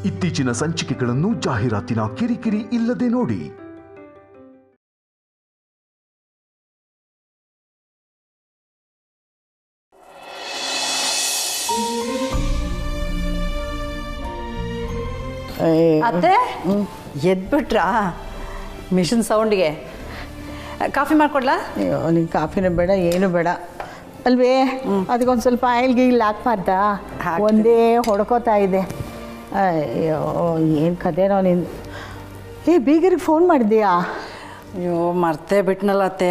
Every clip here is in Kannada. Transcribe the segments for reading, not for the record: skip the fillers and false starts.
ಇತ್ತೀಚಿನ ಸಂಚಿಕೆಗಳನ್ನು ಜಾಹೀರಾತಿನ ಕಿರಿಕಿರಿ ಇಲ್ಲದೆ ನೋಡಿ. ಅತ್ತೆ ಎದ್ಬಿಟ್ರಾ ಮಿಷಿನ್ ಸೌಂಡ್ಗೆ? ಕಾಫಿ ಮಾಡ್ಕೊಡ್ಲಾ? ಅಯ್ಯೋ ನಿಂಗೆ ಕಾಫಿನೂ ಬೇಡ ಏನು ಬೇಡ ಅಲ್ವೇ. ಅದಕ್ಕೊಂದು ಸ್ವಲ್ಪ ಆಯಿಲ್ ಗೀಲ್ ಹಾಕ್ಬಾರ್ದಾ? ಒಂದೇ ಹೊಡ್ಕೋತಾ ಇದೆ. ಅಯ್ಯೋ ಏನು ಕಥೆನೋ ನಿಂದು. ಬೀಗರಿಗೆ ಫೋನ್ ಮಾಡಿದ್ದೀಯಾ? ಅಯ್ಯೋ ಮರ್ತೇ ಬಿಟ್ನಲ್ಲ ಅತ್ತೆ.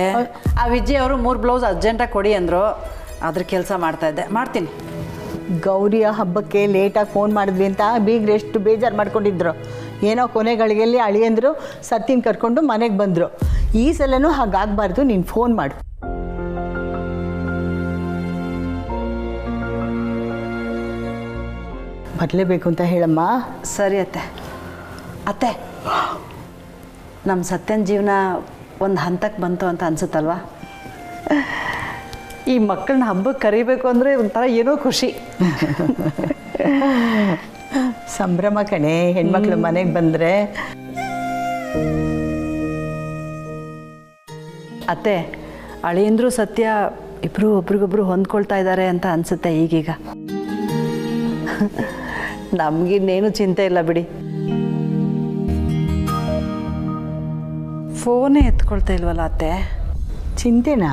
ಆ ವಿಜಯ್ ಅವರು 3 ಬ್ಲೌಸ್ ಅರ್ಜೆಂಟಾಗಿ ಕೊಡಿ ಅಂದರು. ಅದ್ರ ಕೆಲಸ ಮಾಡ್ತಾಯಿದ್ದೆ, ಮಾಡ್ತೀನಿ. ಗೌರಿಯ ಹಬ್ಬಕ್ಕೆ ಲೇಟಾಗಿ ಫೋನ್ ಮಾಡಿದ್ವಿ ಅಂತ ಬೀಗ್ರು ಎಷ್ಟು ಬೇಜಾರು ಮಾಡ್ಕೊಂಡಿದ್ರು. ಏನೋ ಕೊನೆಗಳಿಗೆಲ್ಲಿ ಅಳಿಯಂದರು ಸತ್ತಿನ ಕರ್ಕೊಂಡು ಮನೆಗೆ ಬಂದರು. ಈ ಸಲನೂ ಹಾಗಾಗಬಾರ್ದು, ನೀನು ಫೋನ್ ಮಾಡು. ಬರಲೇಬೇಕು ಅಂತ ಹೇಳಮ್ಮ. ಸರಿ ಅತ್ತೆ. ಅತ್ತೆ, ನಮ್ಮ ಸತ್ಯನ ಜೀವನ ಒಂದು ಹಂತಕ್ಕೆ ಬಂತು ಅಂತ ಅನ್ಸುತ್ತಲ್ವಾ? ಈ ಮಕ್ಕಳನ್ನ ಹಬ್ಬಕ್ಕೆ ಕರಿಬೇಕು ಅಂದರೆ ಒಂಥರ ಏನೋ ಖುಷಿ. ಸಂಭ್ರಮ ಕಣೆ ಹೆಣ್ಮಕ್ಳು ಮನೆಗೆ ಬಂದರೆ. ಅತ್ತೆ, ಅಳಿಯಂದ್ರು ಸತ್ಯ ಇಬ್ಬರು ಒಬ್ರಿಗೊಬ್ರು ಹೊಂದ್ಕೊಳ್ತಾ ಇದ್ದಾರೆ ಅಂತ ಅನಿಸುತ್ತೆ ಈಗೀಗ. ನಮಗಿನ್ನೇನು ಚಿಂತೆ ಇಲ್ಲ ಬಿಡಿ. ಫೋನೇ ಎತ್ಕೊಳ್ತಾ ಇಲ್ವಲ್ಲ ಅತ್ತೆ? ಚಿಂತೆನಾ?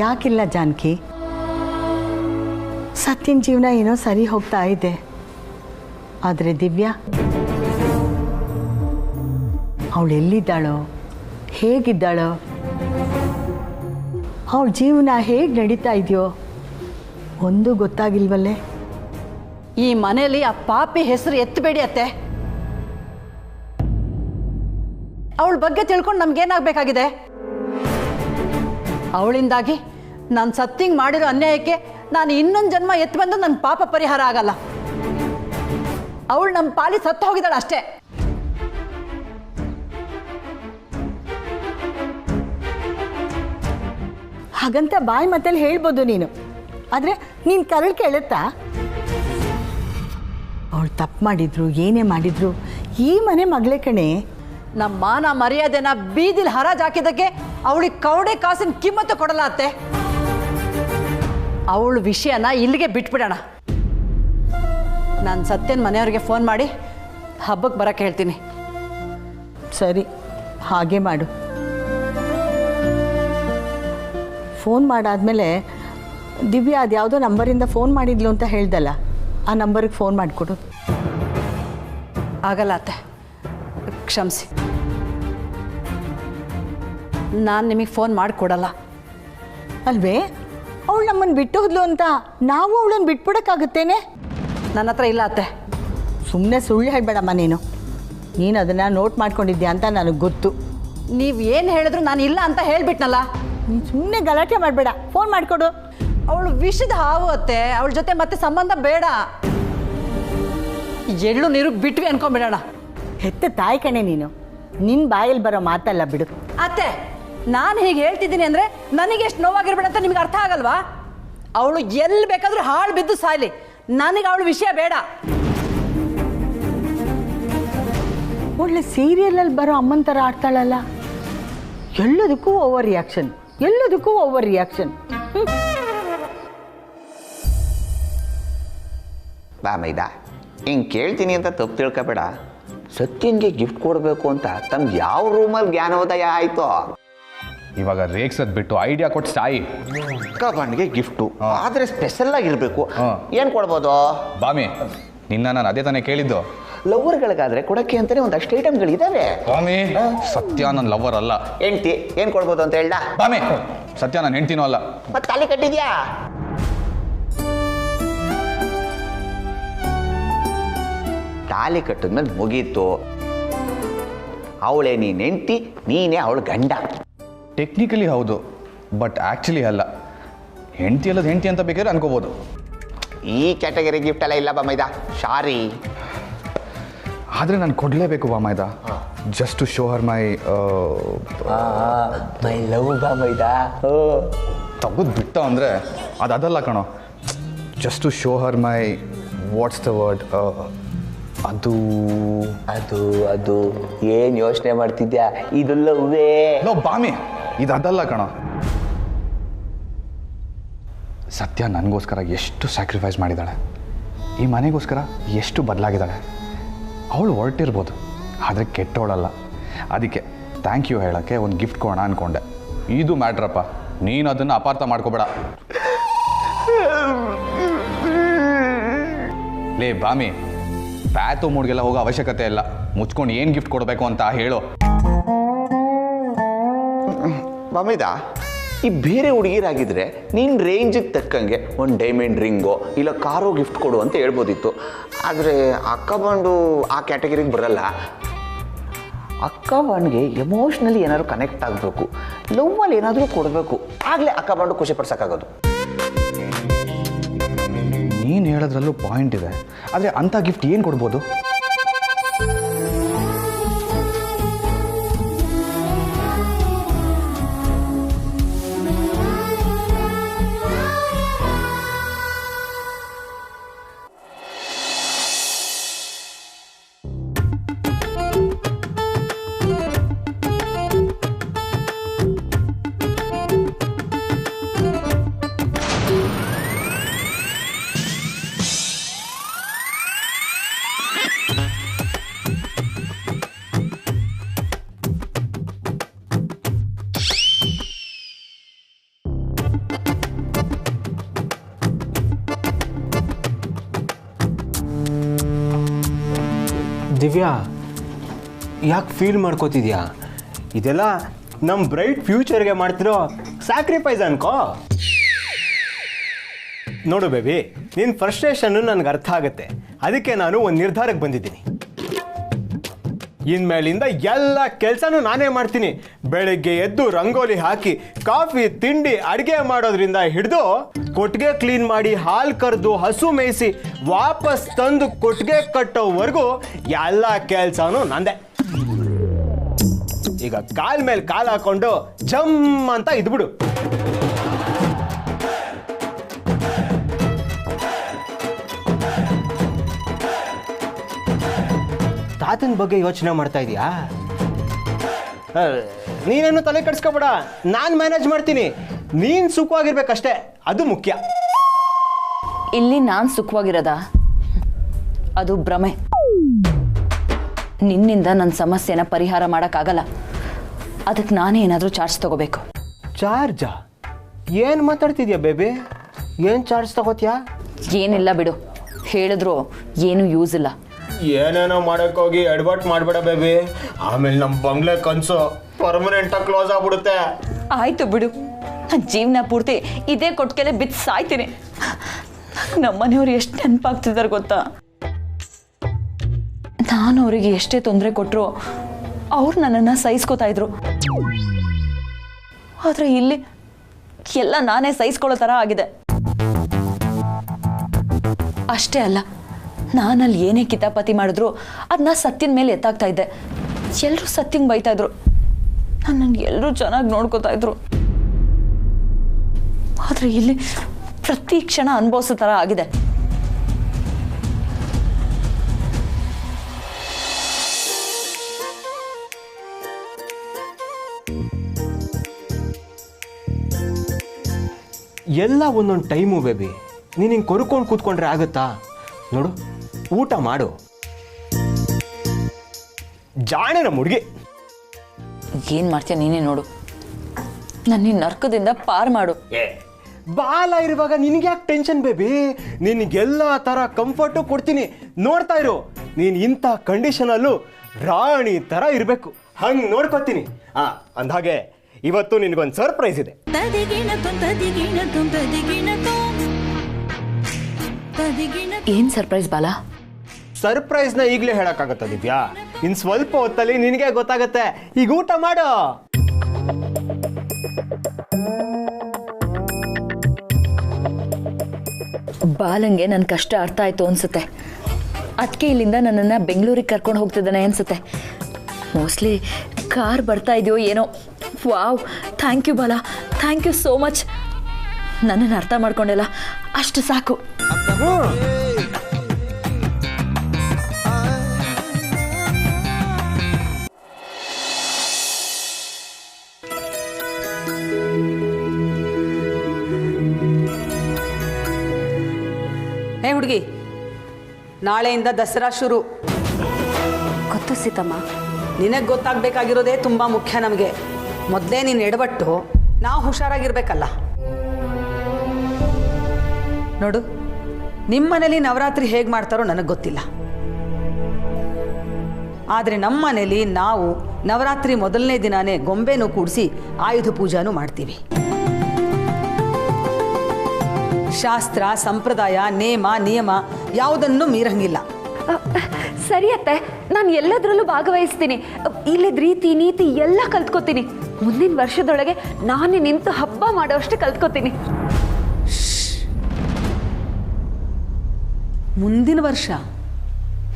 ಯಾಕಿಲ್ಲ ಜಾನಕಿ, ಸತ್ಯನ ಜೀವನ ಏನೋ ಸರಿ ಹೋಗ್ತಾ ಇದೆ. ಆದರೆ ದಿವ್ಯಾ ಅವಳು ಎಲ್ಲಿದ್ದಾಳೋ, ಹೇಗಿದ್ದಾಳೋ, ಅವಳ ಜೀವನ ಹೇಗೆ ನಡೀತಾ ಇದೆಯೋ ಒಂದೂ ಗೊತ್ತಾಗಿಲ್ವಲ್ಲೇ. ಈ ಮನೆಯಲ್ಲಿ ಆ ಪಾಪಿ ಹೆಸರು ಎತ್ತಬೇಡಿ ಅತ್ತೆ. ಅವಳ ಬಗ್ಗೆ ತಿಳ್ಕೊಂಡು ನಮ್ಗೇನಾಗಬೇಕಾಗಿದೆ? ಅವಳಿಂದಾಗಿ ನಾನು ಸತ್ತಿಂಗ್ ಮಾಡಿರೋ ಅನ್ಯಾಯಕ್ಕೆ ನಾನು ಇನ್ನೊಂದು ಜನ್ಮ ಎತ್ತು ಬಂದು ನನ್ನ ಪಾಪ ಪರಿಹಾರ ಆಗಲ್ಲ. ಅವಳು ನಮ್ಮ ಪಾಲಿ ಸತ್ತು ಹೋಗಿದ್ದಾಳೆ ಅಷ್ಟೇ. ಹಾಗಂತ ಬಾಯಿ ಮತ್ತಲ್ಲಿ ಹೇಳ್ಬೋದು ನೀನು, ಆದರೆ ನೀನು ಕರಳು ಕೇಳುತ್ತಾ? ಅವಳು ತಪ್ಪು ಮಾಡಿದ್ರು ಏನೇ ಮಾಡಿದ್ರು ಈ ಮನೆ ಮಗಳೇ ಕಣೆ. ನಮ್ಮ ಮಾನ ಮರ್ಯಾದೆನ ಬೀದಿಲಿ ಹರಾಜು ಹಾಕಿದ್ದಕ್ಕೆ ಅವಳಿಗೆ ಕೌಡೆ ಕಾಸಿನ ಕಿಮ್ಮತ್ತು ಕೊಡಲ್ಲ ಅತ್ತೆ. ಅವಳ ವಿಷಯನ ಇಲ್ಲಿಗೆ ಬಿಟ್ಬಿಡೋಣ. ನಾನು ಸತ್ಯನ ಮನೆಯವ್ರಿಗೆ ಫೋನ್ ಮಾಡಿ ಹಬ್ಬಕ್ಕೆ ಬರೋಕ್ಕೆ ಹೇಳ್ತೀನಿ. ಸರಿ, ಹಾಗೆ ಮಾಡು. ಫೋನ್ ಮಾಡಾದ್ಮೇಲೆ ದಿವ್ಯಾ ಅದು ಯಾವುದೋ ನಂಬರಿಂದ ಫೋನ್ ಮಾಡಿದ್ಲು ಅಂತ ಹೇಳ್ದಲ್ಲ, ಆ ನಂಬರಿಗೆ ಫೋನ್ ಮಾಡಿಕೊಡು. ಆಗಲ್ಲ ಅತ್ತೆ, ಕ್ಷಮಿಸಿ. ನಾನು ನಿಮಗೆ ಫೋನ್ ಮಾಡಿಕೊಡಲ್ಲ. ಅಲ್ವೇ, ಅವಳು ನಮ್ಮನ್ನು ಬಿಟ್ಟು ಹೋದ್ಲು ಅಂತ ನಾವು ಅವಳನ್ನು ಬಿಟ್ಬಿಡೋಕ್ಕಾಗುತ್ತೇನೆ? ನನ್ನ ಹತ್ರ ಇಲ್ಲ ಅತ್ತೆ. ಸುಮ್ಮನೆ ಸುಳ್ಳು ಹೇಳಬೇಡಮ್ಮ. ನೀನು ಅದನ್ನು ನೋಟ್ ಮಾಡ್ಕೊಂಡಿದ್ಯಾ ಅಂತ ನನಗೆ ಗೊತ್ತು. ನೀವು ಏನು ಹೇಳಿದ್ರು ನಾನು ಇಲ್ಲ ಅಂತ ಹೇಳಿಬಿಟ್ನಲ್ಲ. ನೀನು ಸುಮ್ಮನೆ ಗಲಾಟೆ ಮಾಡಬೇಡ, ಫೋನ್ ಮಾಡಿಕೊಡು. ಅವಳು ವಿಷದ ಹಾವು ಅತ್ತೆ, ಅವಳ ಜೊತೆ ಮತ್ತೆ ಸಂಬಂಧ ಬೇಡ. ಎಳ್ಳು ನೀರು ಬಿಟ್ವಿ ಅನ್ಕೊಂಬಿಡೋಣ. ಹೆತ್ತ ತಾಯಿ ಕಣೆ ನೀನು, ನಿನ್ನ ಬಾಯಲ್ಲಿ ಬರೋ ಮಾತಲ್ಲ ಬಿಡು. ಅತ್ತೆ, ನಾನು ಹೀಗೆ ಹೇಳ್ತಿದ್ದೀನಿ ಅಂದರೆ ನನಗೆ ಎಷ್ಟು ನೋವಾಗಿರ್ಬೇಡ ಅಂತ ನಿಮ್ಗೆ ಅರ್ಥ ಆಗಲ್ವಾ? ಅವಳು ಎಲ್ಲಿ ಬೇಕಾದರೂ ಹಾಳು ಬಿದ್ದು ಸಾಯ್ಲಿ, ನನಗೆ ಅವಳ ವಿಷಯ ಬೇಡ. ಒಳ್ಳೆ ಸೀರಿಯಲಲ್ಲಿ ಬರೋ ಅಮ್ಮನ ಥರ ಆಡ್ತಾಳಲ್ಲ. ಎಲ್ಲದಕ್ಕೂ ಓವರ್ ರಿಯಾಕ್ಷನ್. ಬಾ ಮೈದಾ, ಹಿಂಗೆ ಕೇಳ್ತೀನಿ ಅಂತ ತಪ್ಪು ತಿಳ್ಕೊಬೇಡ. ಸತ್ಯನ್ಗೆ ಗಿಫ್ಟ್ ಕೊಡಬೇಕು ಅಂತ ತಮ್ಗೆ ಯಾವ ರೂಮಲ್ಲಿ ಜ್ಞಾನೋದಯ ಆಯಿತು? ಇವಾಗ ರೇಗ್ಸದ್ ಬಿಟ್ಟು ಐಡಿಯಾ ಕೊಟ್ಟು ಸಾಯಿ. ಕಬಣ್ಗೆ ಗಿಫ್ಟು ಆದರೆ ಸ್ಪೆಷಲ್ ಆಗಿರಬೇಕು. ಏನು ಕೊಡ್ಬೋದು ಬಾಮಿ? ನಿನ್ನ ನಾನು ಅದೇ ತಾನೇ ಕೇಳಿದ್ದು. ಲವರ್ಗಳಿಗಾದ್ರೆ ಕೊಡಕ್ಕೆ ಅಂತಾನೆ ಒಂದಷ್ಟು ಐಟಮ್ಗಳಿದ್ದಾವೆ. ಬಾಮಿ, ಸತ್ಯ ನನ್ನ ಲವರ್ ಅಲ್ಲ. ಹೆಂಡ್ತಿ ಏನು ಕೊಡ್ಬೋದು ಅಂತ ಹೇಳ್ದ? ಬಾಮಿ, ಸತ್ಯ ನಾನು ಹೆಂಡ್ತಿನೂ ಅಲ್ಲ. ಮತ್ತೆ ತಾಲಿ ಕಟ್ಟಿದ್ಯಾ? ತಾಲಿ ಕಟ್ಟಿದ್ಮೇಲೆ ಮುಗೀತು. ಅವಳೇ ನೀನು ಹೆಂಡ್ತಿ, ನೀನೇ ಅವಳು ಗಂಡ. ಟೆಕ್ನಿಕಲಿ ಹೌದು, ಬಟ್ ಆ್ಯಕ್ಚುಲಿ ಅಲ್ಲ. ಹೆಂಡ್ತಿ ಅಲ್ಲದ ಹೆಂಡ್ತಿ ಅಂತ ಬೇಕಾದ್ರೆ ಅನ್ಕೋಬೋದು. ಈ ಕ್ಯಾಟಗರಿ ಗಿಫ್ಟ್ ಎಲ್ಲ ಇಲ್ಲ ಬಾಮೈದಾ, ಸಾರಿ. ಆದರೆ ನಾನು ಕೊಡಲೇಬೇಕು ಬಾಮೈದಾ, just to show her my love ಬಾಮೈದಾ. ತೆಗೆದು ಬಿಟ್ಟ ಅಂದರೆ ಅದಲ್ಲ ಕಣೋ. Just to show her my what's the word ಅದು ಅದು ಅದು ಏನು ಯೋಚನೆ ಮಾಡ್ತಿದ್ಯಾ? ಇದಲ್ಲವೇ ಲೋ ಬಾಮಿ, ಇದು ಅದಲ್ಲ ಕಣ. ಸತ್ಯ ನನಗೋಸ್ಕರ ಎಷ್ಟು ಸ್ಯಾಕ್ರಿಫೈಸ್ ಮಾಡಿದ್ದಾಳೆ, ಈ ಮನೆಗೋಸ್ಕರ ಎಷ್ಟು ಬದಲಾಗಿದ್ದಾಳೆ. ಅವಳು ಹೊರಟಿರ್ಬೋದು, ಆದರೆ ಕೆಟ್ಟವಳಲ್ಲ. ಅದಕ್ಕೆ ಥ್ಯಾಂಕ್ ಯು ಹೇಳೋಕ್ಕೆ ಒಂದು ಗಿಫ್ಟ್ ಕೊಡೋಣ ಅಂದ್ಕೊಂಡೆ. ಇದು ಮ್ಯಾಟ್ರಪ್ಪ, ನೀನು ಅದನ್ನು ಅಪಾರ್ಥ ಮಾಡ್ಕೋಬೇಡ. ಲೇ ಬಾಮಿ, ಪ್ಯಾತು ಮೂಡ್ಗೆಲ್ಲ ಹೋಗೋ ಅವಶ್ಯಕತೆ ಇಲ್ಲ. ಮುಚ್ಕೊಂಡು ಏನು ಗಿಫ್ಟ್ ಕೊಡಬೇಕು ಅಂತ ಹೇಳು. ಮಾಮಿದ, ಈ ಬೇರೆ ಹುಡುಗಿರಾಗಿದ್ರೆ ನೀನು ರೇಂಜಿಗೆ ತಕ್ಕಂಗೆ ಒಂದು ಡೈಮಂಡ್ ರಿಂಗೋ ಇಲ್ಲ ಕಾರೋ ಗಿಫ್ಟ್ ಕೊಡು ಅಂತ ಹೇಳ್ಬೋದಿತ್ತು. ಆದರೆ ಅಕ್ಕ ಬಂಡು ಆ ಕ್ಯಾಟಗರಿಗೆ ಬರಲ್ಲ. ಅಕ್ಕ ಬಾಂಡ್ಗೆ ಎಮೋಷ್ನಲಿ ಏನಾದರೂ ಕನೆಕ್ಟ್ ಆಗಬೇಕು, ಲವ್ವಲ್ಲಿ ಏನಾದರೂ ಕೊಡಬೇಕು, ಆಗಲೇ ಅಕ್ಕ ಬಾಂಡು ಖುಷಿ ಪಡ್ಸೋಕ್ಕಾಗೋದು. ನೀನು ಹೇಳೋದ್ರಲ್ಲೂ ಪಾಯಿಂಟ್ ಇದೆ, ಆದರೆ ಅಂಥ ಗಿಫ್ಟ್ ಏನು ಕೊಡ್ಬೋದು? ದಿವ್ಯಾ, ಯಾಕೆ ಫೀಲ್ ಮಾಡ್ಕೋತಿದ್ಯಾ? ಇದೆಲ್ಲ ನಮ್ಮ ಬ್ರೈಟ್ ಫ್ಯೂಚರ್ಗೆ ಮಾಡ್ತಿರೋ ಸ್ಯಾಕ್ರಿಫೈಸ್ ಅನ್ಕೋ. ನೋಡು ಬೇಬಿ, ನಿನ್ನ ಫ್ರಸ್ಟ್ರೇಷನ್ನು ನನಗೆ ಅರ್ಥ ಆಗುತ್ತೆ. ಅದಕ್ಕೆ ನಾನು ಒಂದು ನಿರ್ಧಾರಕ್ಕೆ ಬಂದಿದ್ದೀನಿ. ಇನ್ಮೇಲಿಂದ ಎಲ್ಲ ಕೆಲಸನೂ ನಾನೇ ಮಾಡ್ತೀನಿ. ಬೆಳಗ್ಗೆ ಎದ್ದು ರಂಗೋಲಿ ಹಾಕಿ, ಕಾಫಿ ತಿಂಡಿ ಅಡುಗೆ ಮಾಡೋದ್ರಿಂದ ಹಿಡಿದು ಕೊಟ್ಟಿಗೆ ಕ್ಲೀನ್ ಮಾಡಿ, ಹಾಲು ಕರೆದು, ಹಸು ಮೇಯಿಸಿ, ವಾಪಸ್ ತಂದು ಕೊಟ್ಟಿಗೆ ಕಟ್ಟೋವರೆಗೂ ಎಲ್ಲ ಕೆಲಸನೂ ನಂದೆ. ಈಗ ಕಾಲ್ ಮೇಲೆ ಕಾಲು ಹಾಕೊಂಡು ಜಮ್ ಅಂತ ಇದ್ಬಿಡು. ತಾತನ ಬಗ್ಗೆ ಯೋಚನೆ ಮಾಡ್ತಾ ಇದೀಯಾ? ನೀನೇನು ತಲೆ ಕೆಡಿಸ್ಕೋಬೇಡ, ನಾನು ಮ್ಯಾನೇಜ್ ಮಾಡ್ತೀನಿ. ನೀನು ಸುಖವಾಗಿರ್ಬೇಕಷ್ಟೇ, ಅದು ಮುಖ್ಯ. ಇಲ್ಲಿ ನಾನು ಸುಖವಾಗಿರೋದ? ಅದು ಭ್ರಮೆ. ನಿನ್ನಿಂದ ನನ್ನ ಸಮಸ್ಯೆನ ಪರಿಹಾರ ಮಾಡೋಕ್ಕಾಗಲ್ಲ. ಅದಕ್ಕೆ ನಾನೇ ಏನಾದರೂ ಚಾರ್ಜ್ ತಗೋಬೇಕು. ಚಾರ್ಜಾ? ಏನು ಮಾತಾಡ್ತಿದ್ಯಾ ಬೇಬಿ? ಏನು ಚಾರ್ಜ್ ತಗೋತೀಯಾ? ಏನಿಲ್ಲ ಬಿಡು, ಹೇಳಿದ್ರು ಏನೂ ಯೂಸ್ ಇಲ್ಲ. ಏನೇನೋ ಮಾಡೋಕ್ಕೋಗಿ ಎಡ್ವರ್ಟ್ ಮಾಡಬೇಡ ಬೇಬಿ, ಆಮೇಲೆ ನಮ್ಮ ಬಂಗ್ಲೆ ಕನಸು ಪರ್ಮನೆಂಟಾಗಿ ಕ್ಲೋಸ್ ಆಗ್ಬಿಡುತ್ತೆ. ಆಯಿತು ಬಿಡು, ನನ್ನ ಜೀವನ ಪೂರ್ತಿ ಇದೇ ಕೊಟ್ಟಿಗೆಲೆ ಬಿದ್ದು ಸಾಯ್ತೀನಿ. ನಮ್ಮನೆಯವ್ರು ಎಷ್ಟು ನೆನಪಾಗ್ತಿದ್ದಾರೆ ಗೊತ್ತಾ? ನಾನು ಅವರಿಗೆ ಎಷ್ಟೇ ತೊಂದರೆ ಕೊಟ್ಟರು ಅವ್ರು ನನ್ನನ್ನು ಸಹಿಸ್ಕೋತಾ ಇದ್ರು. ಆದರೆ ಇಲ್ಲಿ ಎಲ್ಲ ನಾನೇ ಸಹಿಸ್ಕೊಳ್ಳೋ ಥರ ಆಗಿದೆ. ಅಷ್ಟೇ ಅಲ್ಲ, ನಾನಲ್ಲಿ ಏನೇ ಕಿತಾಪತಿ ಮಾಡಿದ್ರು ಅದನ್ನ ಸತ್ಯನ ಮೇಲೆ ಎತ್ತಾಗ್ತಾ ಇದ್ದೆ. ಎಲ್ಲರೂ ಸತ್ಯಂಗೆ ಬೈತಾ ಇದ್ರು, ನನ್ನನ್ನು ಎಲ್ಲರೂ ಚೆನ್ನಾಗಿ ನೋಡ್ಕೋತಾ ಇದ್ರು. ಆದರೆ ಇಲ್ಲಿ ಪ್ರತಿ ಕ್ಷಣ ಅನುಭವಿಸೋ ಥರ ಆಗಿದೆ. ಎಲ್ಲ ಒಂದೊಂದು ಟೈಮು ಬೇಬಿ. ನೀನು ಹಿಂಗೆ ಕೊರ್ಕೊಂಡು ಕೂತ್ಕೊಂಡ್ರೆ ಆಗುತ್ತಾ? ನೋಡು, ಊಟ ಮಾಡು. ಜಾಣೆ ನಮ್ಮ ಹುಡುಗಿ. ಏನು ಮಾಡ್ತೀಯ ನೀನೇ ನೋಡು. ನನ್ನ ನರ್ಕದಿಂದ ಪಾರು ಮಾಡು. ಬಾಲ ಇರುವಾಗ ನಿನಗೆ ಯಾಕೆ ಟೆನ್ಷನ್ ಬೇಬಿ? ನಿನಗೆಲ್ಲ ಥರ ಕಂಫರ್ಟು ಕೊಡ್ತೀನಿ, ನೋಡ್ತಾ ಇರು. ನೀನು ಇಂಥ ಕಂಡೀಷನಲ್ಲೂ ರಾಣಿ ಥರ ಇರಬೇಕು, ಹಂಗೆ ನೋಡ್ಕೊತೀನಿ. ಅಂದಹಾಗೆ ಇವತ್ತು ನಿನಗೊಂದು ಸರ್ಪ್ರೈಸ್ ಇದೆ. ಏನ್ ಸರ್ಪ್ರೈಸ್ ಬಾಲ? ಸರ್ಪ್ರೈಸ್ನ ಈಗಲೇ ಹೇಳಕ್ಕಾಗತ್ತ ದಿವ್ಯಾ? ಇನ್ ಸ್ವಲ್ಪ ಹೊತ್ತಲ್ಲಿ ನಿನಗೆ ಗೊತ್ತಾಗತ್ತೆ. ಈಗ ಊಟ ಮಾಡು. ಬಾಲಂಗೆ ನನ್ನ ಕಷ್ಟ ಅರ್ಥ ಆಯ್ತು ಅನ್ಸುತ್ತೆ. ಅದಕ್ಕೆ ಇಲ್ಲಿಂದ ನನ್ನನ್ನು ಬೆಂಗಳೂರಿಗೆ ಕರ್ಕೊಂಡು ಹೋಗ್ತಿದ್ದಾನೆ ಅನ್ಸುತ್ತೆ. ಮೋಸ್ಟ್ಲಿ ಕಾರ್ ಬರ್ತಾ ಇದೆಯೋ ಏನೋ. ವಾವ್, ಥ್ಯಾಂಕ್ ಯು ಬಾಲ, ಥ್ಯಾಂಕ್ ಯು ಸೋ ಮಚ್. ನನ್ನನ್ನು ಅರ್ಥ ಮಾಡ್ಕೊಂಡಿಲ್ಲ, ಅಷ್ಟು ಸಾಕು. ಹುಡುಗಿ, ನಾಳೆಯಿಂದ ದಸರಾ ಶುರು. ಗೊತ್ತು ಸೀತಮ್ಮ. ನಿನಗೆ ಗೊತ್ತಾಗಬೇಕಾಗಿರೋದೇ ತುಂಬ ಮುಖ್ಯ ನಮಗೆ. ಮೊದಲೇ ನೀನು ಎಡವಟ್ಟು ನಾವು ಹುಷಾರಾಗಿರ್ಬೇಕಲ್ಲ. ನೋಡು, ನಿಮ್ಮ ಮನೇಲಿ ನವರಾತ್ರಿ ಹೇಗೆ ಮಾಡ್ತಾರೋ ನನಗೆ ಗೊತ್ತಿಲ್ಲ. ಆದರೆ ನಮ್ಮ ಮನೇಲಿ ನಾವು ನವರಾತ್ರಿ ಮೊದಲನೇ ದಿನಾನೇ ಗೊಂಬೆನೂ ಕೂಡಿಸಿ ಆಯುಧ ಪೂಜಾನೂ ಮಾಡ್ತೀವಿ. ಶಾಸ್ತ್ರ, ಸಂಪ್ರದಾಯ, ನೇಮ, ನಿಯಮ ಯಾವುದನ್ನು ಮೀರಂಗಿಲ್ಲ. ಸರಿ ಅತ್ತೆ, ನಾನು ಎಲ್ಲದರಲ್ಲೂ ಭಾಗವಹಿಸ್ತೀನಿ. ಇಲ್ಲದ ರೀತಿ ನೀತಿ ಎಲ್ಲ ಕಲ್ತ್ಕೋತೀನಿ. ಮುಂದಿನ ವರ್ಷದೊಳಗೆ ನಾನೇ ನಿಂತು ಹಬ್ಬ ಮಾಡೋಷ್ಟು ಕಲ್ತ್ಕೋತೀನಿ.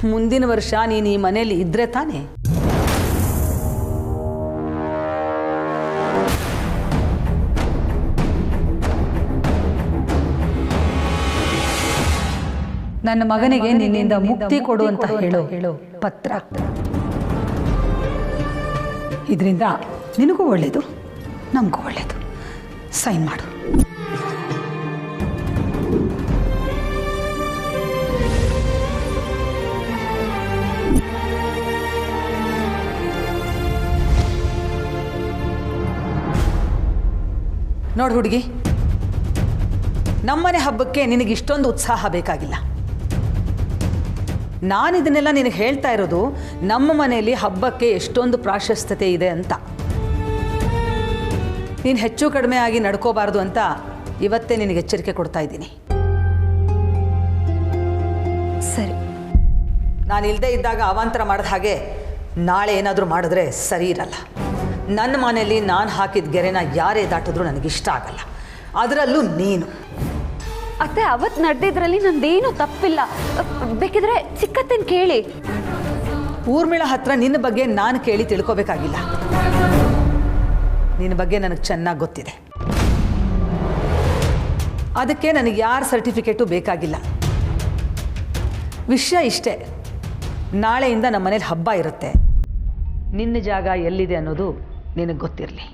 ಮುಂದಿನ ವರ್ಷ ನೀನು ಈ ಮನೆಯಲ್ಲಿ ಇದ್ರೆ ತಾನೆ? ನನ್ನ ಮಗನಿಗೆ ನಿನ್ನಿಂದ ಮುಕ್ತಿ ಕೊಡು ಅಂತ ಹೇಳೋ ಪತ್ರ. ಇದರಿಂದ ನಿನಗೂ ಒಳ್ಳೇದು, ನಮಗೂ ಒಳ್ಳೇದು. ಸೈನ್ ಮಾಡು. ನೋಡು ಹುಡುಗಿ, ನಮ್ಮನೆ ಹಬ್ಬಕ್ಕೆ ನಿನಗೆ ಇಷ್ಟೊಂದು ಉತ್ಸಾಹ ಬೇಕಾಗಿಲ್ಲ. ನಾನಿದನ್ನೆಲ್ಲ ನಿನಗೆ ಹೇಳ್ತಾ ಇರೋದು ನಮ್ಮ ಮನೆಯಲ್ಲಿ ಹಬ್ಬಕ್ಕೆ ಎಷ್ಟೊಂದು ಪ್ರಾಶಸ್ತ್ಯತೆ ಇದೆ ಅಂತ. ನೀನು ಹೆಚ್ಚು ಕಡಿಮೆ ಆಗಿ ನಡ್ಕೋಬಾರ್ದು ಅಂತ ಇವತ್ತೇ ನಿನಗೆ ಎಚ್ಚರಿಕೆ ಕೊಡ್ತಾ ಇದ್ದೀನಿ. ಸರಿ. ನಾನು ಇಲ್ಲದೆ ಇದ್ದಾಗ ಅವಾಂತರ ಮಾಡಿದ ಹಾಗೆ ನಾಳೆ ಏನಾದರೂ ಮಾಡಿದ್ರೆ ಸರಿ ಇರಲ್ಲ. ನನ್ನ ಮನೆಯಲ್ಲಿ ನಾನು ಹಾಕಿದ ಗೆರೆನ ಯಾರೇ ದಾಟಿದ್ರೂ ನನಗಿಷ್ಟ ಆಗಲ್ಲ, ಅದರಲ್ಲೂ ನೀನು. ಅತ್ತೆ, ಅವತ್ತು ನಡೆದಿದ್ರಲ್ಲಿ ನಂದೇನೂ ತಪ್ಪಿಲ್ಲ. ಬೇಕಿದ್ರೆ ಚಿಕ್ಕತ್ತನ ಕೇಳಿ. ಊರ್ಮಿಳ ಹತ್ರ ನಿನ್ನ ಬಗ್ಗೆ ನಾನು ಕೇಳಿ ತಿಳ್ಕೊಬೇಕಾಗಿಲ್ಲ. ನಿನ್ನ ಬಗ್ಗೆ ನನಗೆ ಚೆನ್ನಾಗಿ ಗೊತ್ತಿದೆ. ಅದಕ್ಕೆ ನನಗೆ ಯಾರ ಸರ್ಟಿಫಿಕೇಟು ಬೇಕಾಗಿಲ್ಲ. ವಿಷಯ ಇಷ್ಟೇ, ನಾಳೆಯಿಂದ ನಮ್ಮ ಮನೇಲಿ ಹಬ್ಬ ಇರುತ್ತೆ. ನಿನ್ನ ಜಾಗ ಎಲ್ಲಿದೆ ಅನ್ನೋದು ನಿನಗೆ ಗೊತ್ತಿರಲಿ.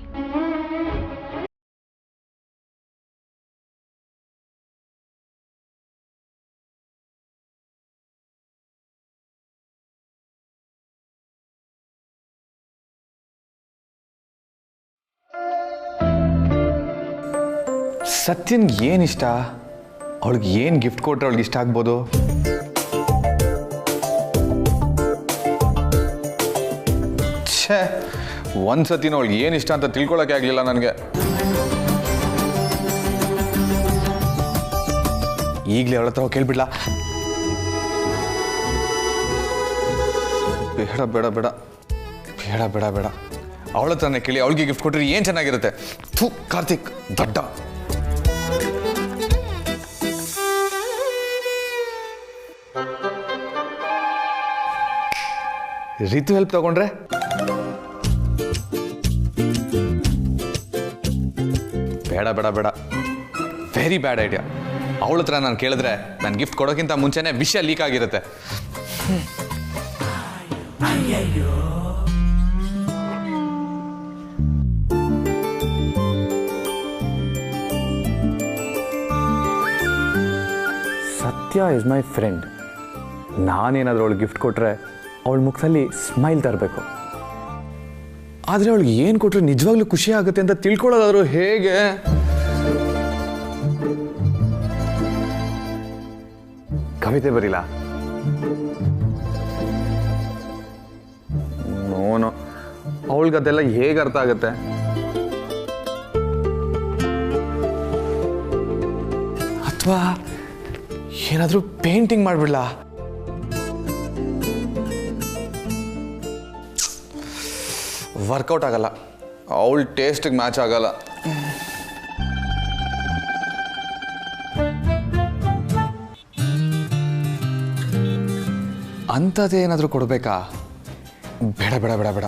ಸತ್ಯನ್ಗೆ ಏನು ಇಷ್ಟ? ಅವಳಿಗೆ ಏನು ಗಿಫ್ಟ್ ಕೊಟ್ಟರೆ ಅವಳಿಗೆ ಇಷ್ಟ ಆಗ್ಬೋದು? ಛೇ, ಒಂದ್ಸತಿನೂ ಅವಳಿಗೆ ಏನು ಇಷ್ಟ ಅಂತ ತಿಳ್ಕೊಳಕ್ಕೆ ಆಗಲಿಲ್ಲ ನನಗೆ. ಈಗಲೇ ಅವಳ ಹತ್ರ ಕೇಳ್ಬಿಡ್ಲಾ? ಬೇಡ ಬೇಡ ಬೇಡ ಬೇಡ ಬೇಡ ಬೇಡ ಅವಳ ಹತ್ರನೇ ಕೇಳಿ ಅವಳಿಗೆ ಗಿಫ್ಟ್ ಕೊಟ್ಟರೆ ಏನು ಚೆನ್ನಾಗಿರುತ್ತೆ. ಥೂ, ಕಾರ್ತಿಕ್ ದೊಡ್ಡ. ರಿತು ಹೆಲ್ಪ್ ತಗೊಂಡ್ರೆ? ಬೇಡ ಬೇಡ ಬೇಡ, ವೆರಿ ಬ್ಯಾಡ್ ಐಡಿಯಾ. ಅವಳ ಹತ್ರ ನಾನು ಕೇಳಿದ್ರೆ ನಾನು ಗಿಫ್ಟ್ ಕೊಡೋಕ್ಕಿಂತ ಮುಂಚೆನೇ ವಿಷಯ ಲೀಕ್ ಆಗಿರುತ್ತೆ. ಸತ್ಯ ಇಸ್ ಮೈ ಫ್ರೆಂಡ್. ನಾನೇನಾದರೂ ಅವಳಿಗೆ ಗಿಫ್ಟ್ ಕೊಟ್ಟರೆ ಅವಳ ಮುಖದಲ್ಲಿ ಸ್ಮೈಲ್ ತರಬೇಕು. ಆದರೆ ಅವಳಿಗೆ ಏನು ಕೊಟ್ಟರೆ ನಿಜವಾಗ್ಲೂ ಖುಷಿ ಆಗುತ್ತೆ ಅಂತ ತಿಳ್ಕೊಳ್ಳೋದಾದ್ರೂ ಹೇಗೆ? ಕವಿತೆ ಬರೀಲ? ನೋನೋ, ಅವಳಿಗದೆಲ್ಲ ಹೇಗೆ ಅರ್ಥ ಆಗುತ್ತೆ? ಅಥವಾ ಏನಾದರೂ ಪೇಂಟಿಂಗ್ ಮಾಡಿಬಿಡ್ಲಾ? ವರ್ಕೌಟ್ ಆಗಲ್ಲ, ಅವಳ ಟೇಸ್ಟಿಗೆ ಮ್ಯಾಚ್ ಆಗಲ್ಲ. ಅಂಥದ್ದೇ ಏನಾದರೂ ಕೊಡಬೇಕಾ? ಬೇಡ ಬೇಡ ಬೇಡ ಬೇಡ.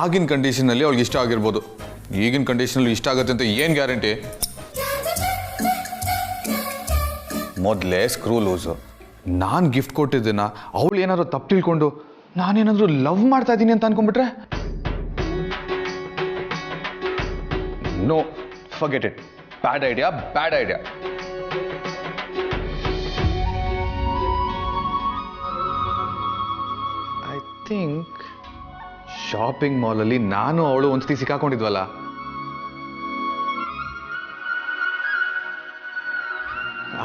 ಆಗಿನ ಕಂಡೀಷನ್ನಲ್ಲಿ ಅವಳಿಗೆ ಇಷ್ಟ ಆಗಿರ್ಬೋದು, ಈಗಿನ ಕಂಡೀಷನಲ್ಲಿ ಇಷ್ಟ ಆಗುತ್ತೆ ಅಂತ ಏನು ಗ್ಯಾರಂಟಿ? ಮೊದಲೇ ಸ್ಕ್ರೂ ಲೂಸು. ನಾನು ಗಿಫ್ಟ್ ಕೊಟ್ಟಿದ್ದನ್ನ ಅವಳು ಏನಾದ್ರು ತಪ್ಪು ತಿಳ್ಕೊಂಡು ನಾನೇನಾದರೂ ಲವ್ ಮಾಡ್ತಾ ಇದ್ದೀನಿ ಅಂತ ಅನ್ಕೊಂಡ್ಬಿಟ್ರೆ? No, forget it. Bad idea, bad idea. I think shopping ಮಾಲಲ್ಲಿ ನಾನು ಅವಳು ಒಂದ್ಸತಿ ಸಿಕ್ಕಾಕೊಂಡಿದ್ವಲ್ಲ,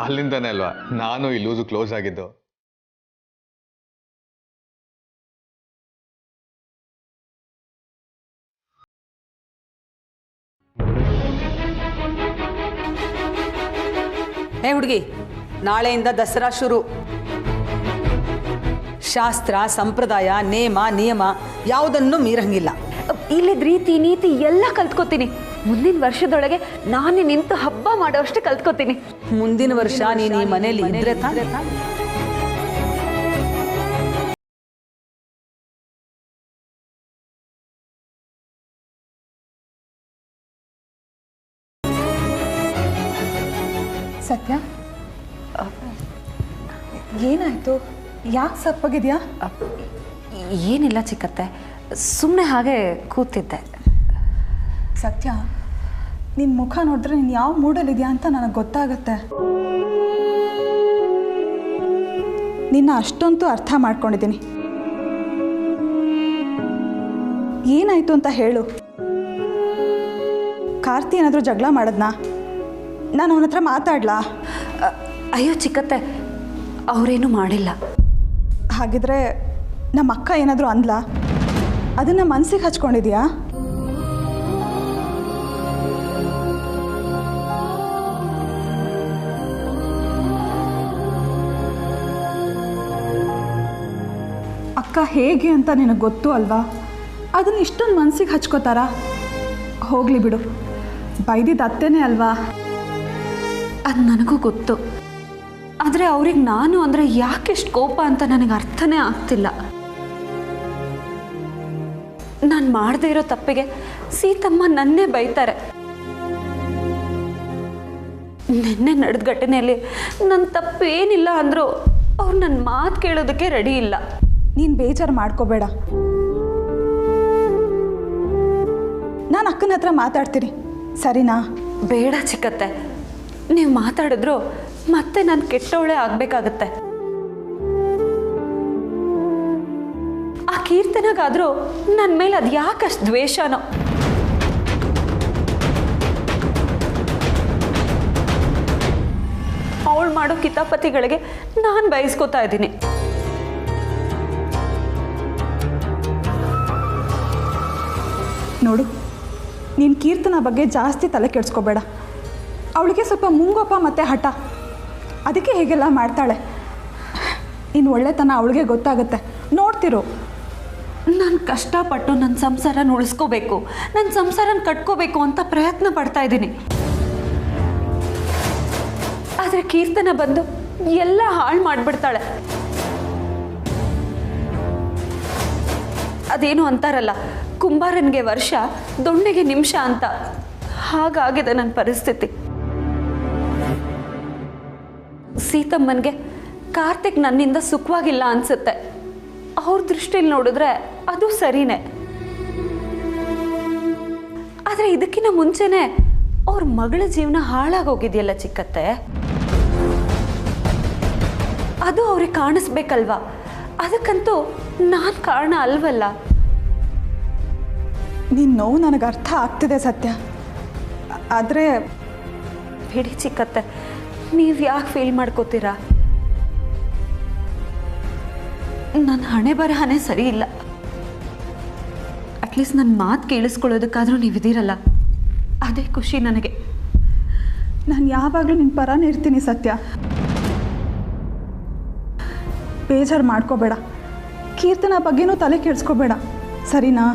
ಅಲ್ಲಿಂದಾನೆ ಅಲ್ವಾ ನಾನು ಈ ಲೂಸು ಕ್ಲೋಸ್ ಆಗಿದ್ದು. ಹುಡುಗಿ, ನಾಳೆಯಿಂದ ದಸರಾ ಶುರು. ಶಾಸ್ತ್ರ, ಸಂಪ್ರದಾಯ, ನೇಮ, ನಿಯಮ ಯಾವುದನ್ನು ಮೀರಂಗಿಲ್ಲ. ಇಲ್ಲಿದ್ದ ರೀತಿ ನೀತಿ ಎಲ್ಲ ಕಲ್ತ್ಕೋತೀನಿ. ಮುಂದಿನ ವರ್ಷದೊಳಗೆ ನಾನೇ ನಿಂತು ಹಬ್ಬ ಮಾಡೋಷ್ಟು ಕಲ್ತ್ಕೋತೀನಿ. ಮುಂದಿನ ವರ್ಷ ನೀನು ಈ ಮನೇಲಿ ಇದ್ರೆ ತಾನೇ. ಸತ್ಯ, ಏನಾಯ್ತು? ಯಾಕೆ ಸಪ್ಪಗಿದ್ಯಾ? ಏನಿಲ್ಲ ಚಿಕ್ಕತ್ತೆ, ಸುಮ್ಮನೆ ಹಾಗೆ ಕೂತಿದ್ದೆ. ಸತ್ಯ, ನಿನ್ನ ಮುಖ ನೋಡಿದ್ರೆ ನೀನು ಯಾವ ಮೂಡಲ್ಲಿದ್ಯಾ ಅಂತ ನನಗೆ ಗೊತ್ತಾಗತ್ತೆ. ನಿನ್ನ ಅಷ್ಟೊಂದು ಅರ್ಥ ಮಾಡ್ಕೊಂಡಿದ್ದೀನಿ. ಏನಾಯ್ತು ಅಂತ ಹೇಳು. ಕಾರ್ತಿ ಏನಾದರೂ ಜಗಳ ಮಾಡಿದ್ನಾ? ನಾನು ಅವನ ಹತ್ರ ಮಾತಾಡ್ಲಾ? ಅಯ್ಯೋ ಚಿಕ್ಕತ್ತೆ, ಅವರೇನು ಮಾಡಿಲ್ಲ. ಹಾಗಿದ್ರೆ ನಮ್ಮ ಅಕ್ಕ ಏನಾದರೂ ಅಂದ್ಲಾ? ಅದನ್ನು ಮನಸ್ಸಿಗೆ ಹಚ್ಕೊಂಡಿದ್ಯಾ? ಅಕ್ಕ ಹೇಗೆ ಅಂತ ನಿನಗೆ ಗೊತ್ತು ಅಲ್ವಾ? ಅದನ್ನು ಇಷ್ಟೊಂದು ಮನಸ್ಸಿಗೆ ಹಚ್ಕೋತಾರ? ಹೋಗಲಿ ಬಿಡು, ಬೈದಿದ್ದು ಅತ್ತೇನೆ ಅಲ್ವಾ? ಅದು ನನಗೂ ಗೊತ್ತು. ಆದರೆ ಅವ್ರಿಗೆ ನಾನು ಅಂದರೆ ಯಾಕೆಷ್ಟು ಕೋಪ ಅಂತ ನನಗೆ ಅರ್ಥನೇ ಆಗ್ತಿಲ್ಲ. ನಾನು ಮಾಡದೇ ಇರೋ ತಪ್ಪಿಗೆ ಸೀತಮ್ಮ ನನ್ನೇ ಬೈತಾರೆ. ನಿನ್ನೆ ನಡೆದ ಘಟನೆಯಲ್ಲಿ ನನ್ನ ತಪ್ಪು ಏನಿಲ್ಲ ಅಂದರೂ ಅವ್ರು ನನ್ನ ಮಾತು ಕೇಳೋದಕ್ಕೆ ರೆಡಿ ಇಲ್ಲ. ನೀನು ಬೇಜಾರು ಮಾಡ್ಕೋಬೇಡ. ನಾನು ಅಕ್ಕನ ಹತ್ರ ಮಾತಾಡ್ತೀನಿ, ಸರಿನಾ? ಬೇಡ ಚಿಕ್ಕತ್ತೆ, ನೀವು ಮಾತಾಡಿದ್ರು ಮತ್ತೆ ನಾನು ಕೆಟ್ಟವಳೆ ಆಗಬೇಕಾಗತ್ತೆ. ಆ ಕೀರ್ತನೆಗಾದರೂ ನನ್ನ ಮೇಲೆ ಅದು ಯಾಕಷ್ಟು ದ್ವೇಷನೋ. ಅವಳು ಮಾಡೋ ಕಿತಾಪತಿಗಳಿಗೆ ನಾನು ಬಯಸ್ಕೋತಾ ಇದ್ದೀನಿ. ನೋಡು, ನೀನು ಕೀರ್ತನ ಬಗ್ಗೆ ಜಾಸ್ತಿ ತಲೆ ಕೆಡಿಸ್ಕೋಬೇಡ. ಅವಳಿಗೆ ಸ್ವಲ್ಪ ಮುಂಗೋಪ ಮತ್ತು ಹಠ, ಅದಕ್ಕೆ ಹೀಗೆಲ್ಲ ಮಾಡ್ತಾಳೆ. ಇನ್ನು ಒಳ್ಳೆತನ ಅವಳಿಗೆ ಗೊತ್ತಾಗುತ್ತೆ, ನೋಡ್ತಿರು. ನಾನು ಕಷ್ಟಪಟ್ಟು ನನ್ನ ಸಂಸಾರನ ಉಳಿಸ್ಕೋಬೇಕು, ನನ್ನ ಸಂಸಾರನ ಕಟ್ಕೋಬೇಕು ಅಂತ ಪ್ರಯತ್ನ ಪಡ್ತಾ ಇದ್ದೀನಿ. ಆದರೆ ಕೀರ್ತನ ಬಂದು ಎಲ್ಲ ಹಾಳು ಮಾಡಿಬಿಡ್ತಾಳೆ. ಅದೇನು ಅಂತಾರಲ್ಲ, ಕುಂಬಾರನಿಗೆ ವರ್ಷ, ದೊಣ್ಣೆಗೆ ನಿಮಿಷ ಅಂತ. ಹಾಗಾಗಿದೆ ನನ್ನ ಪರಿಸ್ಥಿತಿ. ಸೀತಮ್ಮನಿಗೆ ಕಾರ್ತಿಕ್ ನನ್ನಿಂದ ಸುಖವಾಗಿಲ್ಲ ಅನ್ಸುತ್ತೆ. ಅವ್ರ ದೃಷ್ಟಿಯಲ್ಲಿ ನೋಡಿದ್ರೆ ಅದು ಸರಿನೇ. ಆದರೆ ಇದಕ್ಕಿಂತ ಮುಂಚೆನೆ ಅವ್ರ ಮಗಳ ಜೀವನ ಹಾಳಾಗೋಗಿದೆಯಲ್ಲ ಚಿಕ್ಕತ್ತೆ, ಅದು ಅವ್ರಿಗೆ ಕಾಣಿಸ್ಬೇಕಲ್ವಾ? ಅದಕ್ಕಂತೂ ನಾನು ಕಾರಣ ಅಲ್ವಲ್ಲ. ನಿನ್ನ ನೋವು ನನಗೆ ಅರ್ಥ ಆಗ್ತಿದೆ ಸತ್ಯ, ಆದರೆ ಬಿಡಿ ಚಿಕ್ಕತ್ತೆ, ನೀವು ಯಾಕೆ ಫೀಲ್ ಮಾಡ್ಕೋತೀರಾ? ನನ್ನ ಹಣೆ ಬರಹನೇ ಸರಿ ಇಲ್ಲ. ಅಟ್ಲೀಸ್ಟ್ ನನ್ನ ಮಾತು ಕೇಳಿಸ್ಕೊಳ್ಳೋದಕ್ಕಾದರೂ ನೀವಿದ್ದೀರಲ್ಲ, ಅದೇ ಖುಷಿ ನನಗೆ. ನಾನು ಯಾವಾಗಲೂ ನಿನ್ನ ಪರನೇ ಇರ್ತೀನಿ ಸತ್ಯ. ಬೇಜಾರು ಮಾಡ್ಕೋಬೇಡ, ಕೀರ್ತನ ಬಗ್ಗೆನೂ ತಲೆ ಕೆಡಿಸ್ಕೋಬೇಡ, ಸರಿನಾ?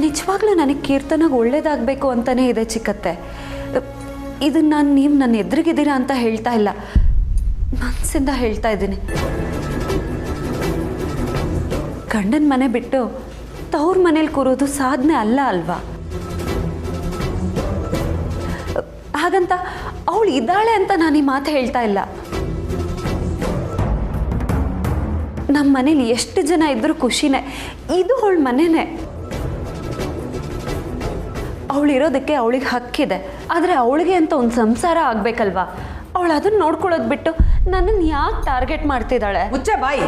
ನಿಜವಾಗ್ಲೂ ನನಗೆ ಕೀರ್ತನಾಗ ಒಳ್ಳೇದಾಗಬೇಕು ಅಂತಲೇ ಇದೆ ಚಿಕ್ಕತ್ತೆ. ಇದನ್ನು ನೀವು ನನ್ನ ಎದುರಿಗಿದ್ದೀರಾ ಅಂತ ಹೇಳ್ತಾ ಇಲ್ಲ, ಮನಸ್ಸಿಂದ ಹೇಳ್ತಾ ಇದ್ದೀನಿ. ಗಂಡನ ಮನೆ ಬಿಟ್ಟು ತವ್ರ ಮನೇಲಿ ಕೂರೋದು ಸಾಧನೆ ಅಲ್ಲ ಅಲ್ವಾ? ಹಾಗಂತ ಅವಳು ಇದ್ದಾಳೆ ಅಂತ ನಾನು ಈ ಮಾತು ಹೇಳ್ತಾ ಇಲ್ಲ. ನಮ್ಮ ಮನೇಲಿ ಎಷ್ಟು ಜನ ಇದ್ರೂ ಖುಷಿನೇ, ಇದು ಅವಳ ಮನೆಯೇ. ಅವಳಿರೋದಕ್ಕೆ ಅವಳಿಗೆ ಹಕ್ಕಿದೆ. ಆದರೆ ಅವಳಿಗೆ ಅಂತ ಒಂದು ಸಂಸಾರ ಆಗಬೇಕಲ್ವಾ? ಅವಳು ಅದನ್ನು ನೋಡ್ಕೊಳ್ಳೋದು ಬಿಟ್ಟು ನನ್ನನ್ನು ಯಾಕೆ ಟಾರ್ಗೆಟ್ ಮಾಡ್ತಿದ್ದಾಳೆ? ಮುಚ್ಚೆ ಬಾಯಿ.